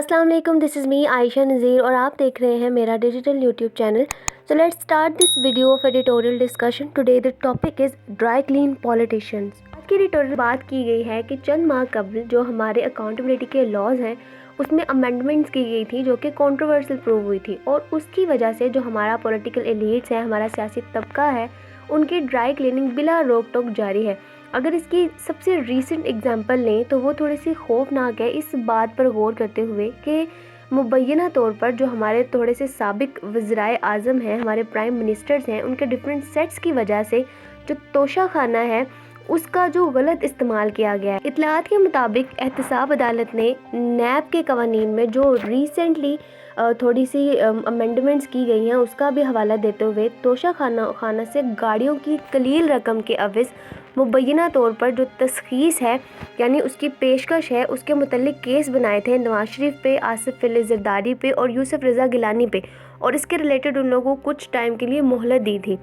अस्सलाम वालेकुम, this is me Ayesha नज़ीर और आप देख रहे हैं मेरा digital YouTube channel. So let's start this video of editorial discussion. Today the topic is dry clean politicians. आज की एडिटोरियल बात की गई है कि चंद माह कबल जो हमारे अकाउंटेबिलिटी के लॉज हैं उसमें अमेंडमेंट्स की गई थी जो कि कंट्रोवर्शियल प्रूव हुई थी, और उसकी वजह से जो हमारा पॉलिटिकल एलीट्स है, हमारा सियासी तबका है, उनकी ड्राई क्लीनिंग बिला रोक टोक जारी है। अगर इसकी सबसे रीसेंट एग्जांपल लें तो वो थोड़ी सी खौफनाक है, इस बात पर गौर करते हुए कि मुबैना तौर पर जो हमारे थोड़े से साबिक वज़राए आज़म हैं, हमारे प्राइम मिनिस्टर्स हैं, उनके डिफरेंट सेट्स की वजह से जो तोशा खाना है उसका जो गलत इस्तेमाल किया गया है। इतलात के मुताबिक एहतसाब अदालत ने नैब के कवानीन में जो रिसेंटली थोड़ी सी अमेंडमेंट्स की गई हैं उसका भी हवाला देते हुए तोशा खाना से गाड़ियों की कलील रकम के अवज़ मुबैना तौर पर जो तशख़ीस है यानी उसकी पेशकश है, उसके मुतल्लिक केस बनाए थे नवाज शरीफ पे, आसिफ अली ज़रदारी पे और यूसुफ रज़ा गिलानी पे, और इसके रिलेटेड उन लोगों को कुछ टाइम के लिए मोहलत दी थी।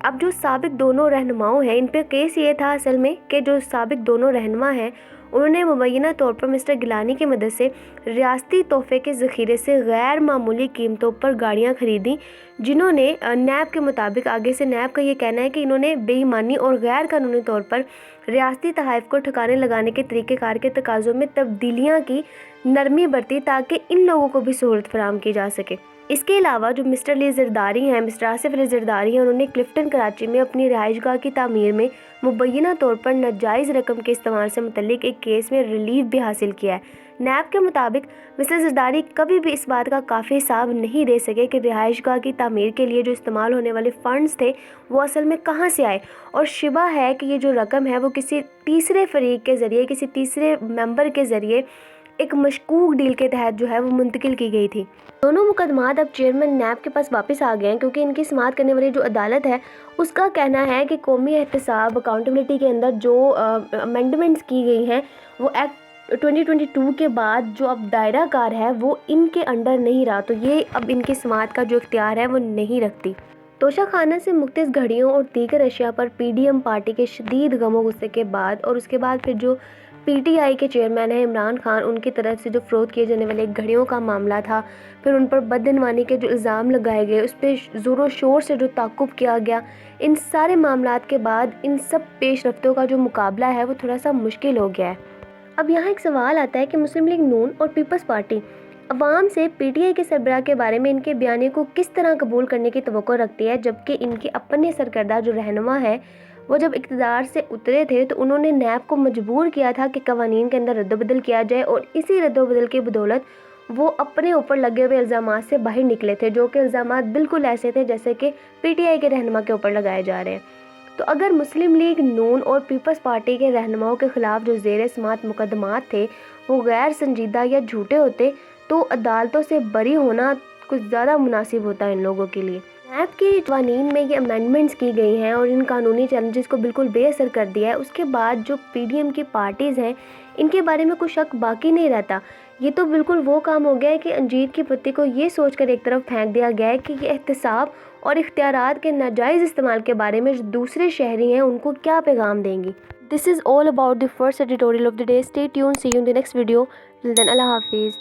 अब जो साबिक दोनों रहनुमाओं हैं, इन पे केस ये था असल में कि जो साबिक दोनों रहनुमा हैं उन्होंने मुबैना तौर पर मिस्टर गिलानी की मदद से रियासती तोहफे के ज़ख़ीरे से गैर मामूली कीमतों पर गाड़ियाँ खरीदी, जिन्होंने नैब के मुताबिक, आगे से नैब का ये कहना है कि इन्होंने बेईमानी और गैर कानूनी तौर पर रियासती तहाइफ को ठिकाने लगाने के तरीक़ेकार के तकाज़ों में तब्दीलियाँ की, नरमी बरती ताकि इन लोगों को भी सहूलत फराहम की जा सके। इसके अलावा जो मिस्टर अली ज़रदारी हैं, मिस्टर आसिफ अली ज़रदारी हैं, उन्होंने क्लिफ्टन कराची में अपनी रिहाइशगाह की तामीर में मुबैना तौर पर नाजायज़ रकम के इस्तेमाल से मुतल्लिक एक केस में रिलीफ भी हासिल किया है। नैब के मुताबिक मिस्टर ज़रदारी कभी भी इस बात का काफ़ी हिसाब नहीं दे सके कि रिहाइशगाह की तामीर के लिए जो इस्तेमाल होने वाले फ़ंड्स थे वो असल में कहाँ से आए, और शिबा है कि ये जो रकम है वो किसी तीसरे फरीक के ज़रिए, किसी तीसरे मेंबर के ज़रिए एक मशकूक डील के तहत जो है वो मुंतकिल की गई थी। दोनों मुकदमात अब चेयरमैन नैब के पास वापस आ गए हैं, क्योंकि इनकी समाअत करने वाली जो अदालत है उसका कहना है कि कौमी एहतसाब अकाउंटेबिलिटी के अंदर जो अमेंडमेंट्स की गई हैं वो एक्ट 2022 के बाद जो अब दायरा कार है वो इनके अंडर नहीं रहा, तो ये अब इनकी समाअत का जो इख्तियार है वो नहीं रखती। तोशा खाना से मुख्तलिफ घड़ियों और दीगर अशिया पर पीडीएम पार्टी के शदीद गमो गुस्से के बाद और उसके बाद फिर जो पीटीआई के चेयरमैन हैं इमरान खान, उनकी तरफ से जो फ़रोख्त किए जाने वाले घड़ियों का मामला था, फिर उन पर बदइनवानी के जो इल्ज़ाम लगाए गए, उस पर ज़ोर शोर से जो ताक़ुब किया गया, इन सारे मामलात के बाद इन सब पेश रफ्तों का जो मुकाबला है वो थोड़ा सा मुश्किल हो गया है। अब यहाँ एक सवाल आता है कि मुस्लिम लीग नून और पीपल्स पार्टी अवाम से पीटीआई के सरबराह के बारे में इनके बयानी को किस तरह कबूल करने की तवक्को रखती है, जबकि इनके अपने सरकर्दा जो रहनुमा है वो जब इक़्तिदार से उतरे थे तो उन्होंने नैब को मजबूर किया था कि कवानीन के अंदर रद्दबदल किया जाए, और इसी रद्दबदल की बदौलत वो अपने ऊपर लगे हुए इल्ज़ामात से बाहर निकले थे, जो कि इल्ज़ामात बिल्कुल ऐसे थे जैसे कि पीटीआई के रहनुमा के ऊपर लगाए जा रहे हैं। तो अगर मुस्लिम लीग नून और पीपल्स पार्टी के रहनुमाओं के ख़िलाफ़ जो ज़ेर समाअत मुकदमात थे वो गैर संजीदा या झूठे होते तो अदालतों से बरी होना कुछ ज़्यादा मुनासिब होता है इन लोगों के लिए। नैब की कवानीन में ये अमेंडमेंट्स की गई हैं और इन कानूनी चैलेंजेस को बिल्कुल बेअसर कर दिया है। उसके बाद जो पीडीएम की पार्टीज़ हैं इनके बारे में कुछ शक बाकी नहीं रहता। ये तो बिल्कुल वो काम हो गया है कि अंजीर की पत्ती को ये सोचकर एक तरफ फेंक दिया गया है कि ये एहतसाब और इख्तियारात के नाजायज़ इस्तेमाल के बारे में जो दूसरे शहरी हैं उनको क्या पैगाम देंगी। This is all about the first editorial of the day. Stay tuned, see you in the next video. Till then, अल्लाह हाफिज़।